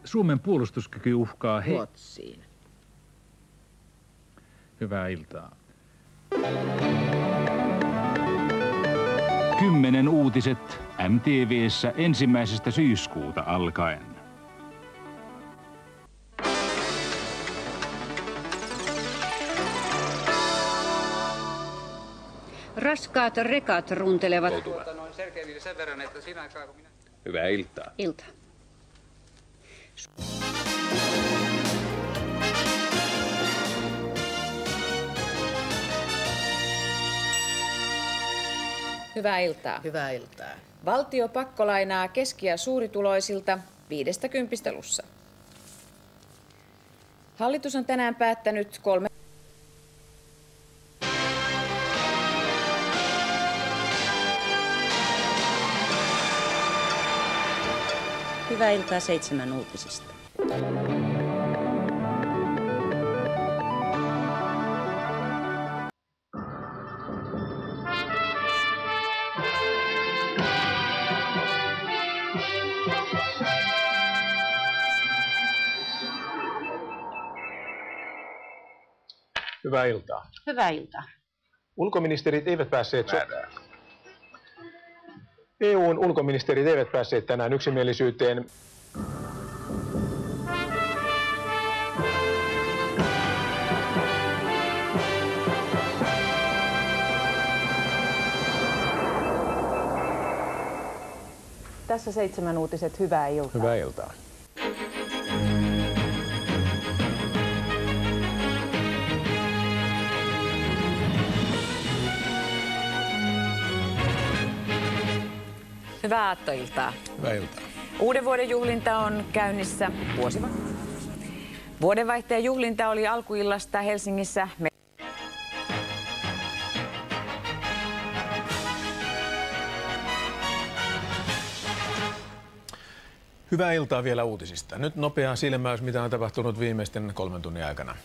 Suomen puolustuskyky uhkaa Ruotsiin. Hyvää iltaa. 10 uutiset MTV:ssä 1. syyskuuta alkaen. Raskaat rekat runtelevat. Sen verran, että siinä aikaa, kun minä... Hyvää iltaa. Ilta. Hyvää iltaa. Hyvää iltaa. Valtio pakkolainaa keski- ja suurituloisilta 50 lussa. Hallitus on tänään päättänyt 3... Hyvää iltaa 7 uutisista. Hyvää iltaa. Hyvää iltaa. Ulkoministerit eivät päässeet EU:n ulkoministerit eivät päässeet tänään yksimielisyyteen. Tässä 7 uutiset. Hyvää iltaa. Hyvää iltaa. Hyvää aattoiltaa. Hyvää iltaa. Uuden vuoden juhlinta on käynnissä vuosiva. Vuodenvaihteen juhlinta oli alkuillasta Helsingissä. Hyvää iltaa vielä uutisista. Nyt nopea silmäys, mitä on tapahtunut viimeisten 3 tunnin aikana.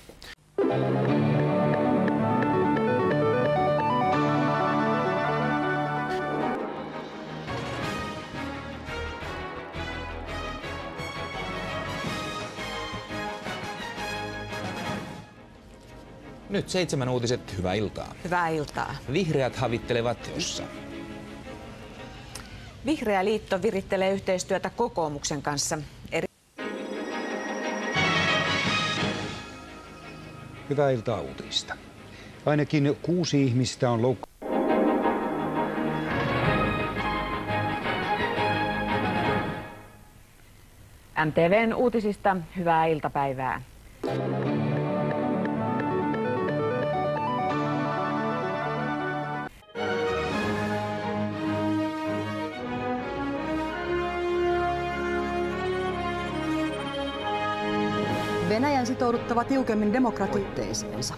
Nyt 7 uutiset. Hyvää iltaa. Hyvää iltaa. Vihreät havittelevat jossa. Vihreä liitto virittelee yhteistyötä kokoomuksen kanssa. Hyvää iltaa uutista. Ainakin 6 ihmistä on loukkaantunut. MTV:n uutisista hyvää iltapäivää. Venäjän sitouduttava tiukemmin demokratiotteeseensa.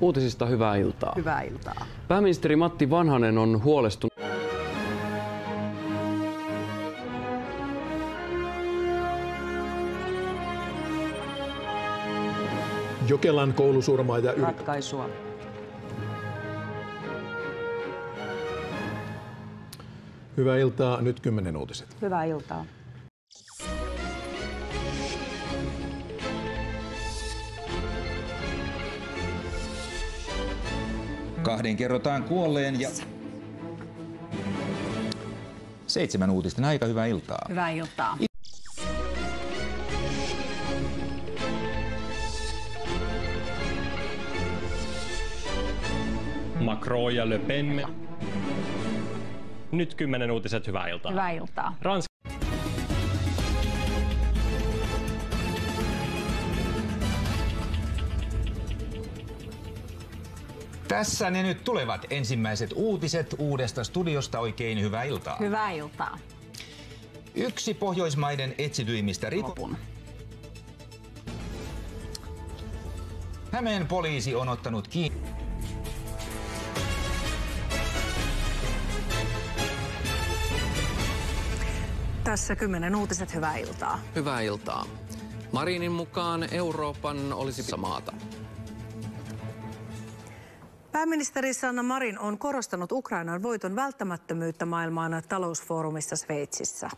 Uutisista hyvää iltaa. Hyvää iltaa. Pääministeri Matti Vanhanen on huolestunut. Jokelan koulusurmaaja ratkaisua. Hyvää iltaa, nyt 10 uutiset. Hyvää iltaa. Kahden kerrotaan kuolleen ja 7 uutisten aika. Hyvää iltaa. Hyvää iltaa. Macron ja Le Pen. Nyt 10 uutiset. Hyvää iltaa. Hyvää iltaa. Tässä ne nyt tulevat ensimmäiset uutiset uudesta studiosta. Oikein hyvää iltaa. Hyvää iltaa. Yksi Pohjoismaiden etsityimmistä Hämeen poliisi on ottanut kiinni. Tässä 10 uutiset. Hyvää iltaa. Hyvää iltaa. Marinin mukaan Euroopan olisi maata. Pääministeri Sanna Marin on korostanut Ukrainan voiton välttämättömyyttä maailman talousfoorumissa Sveitsissä.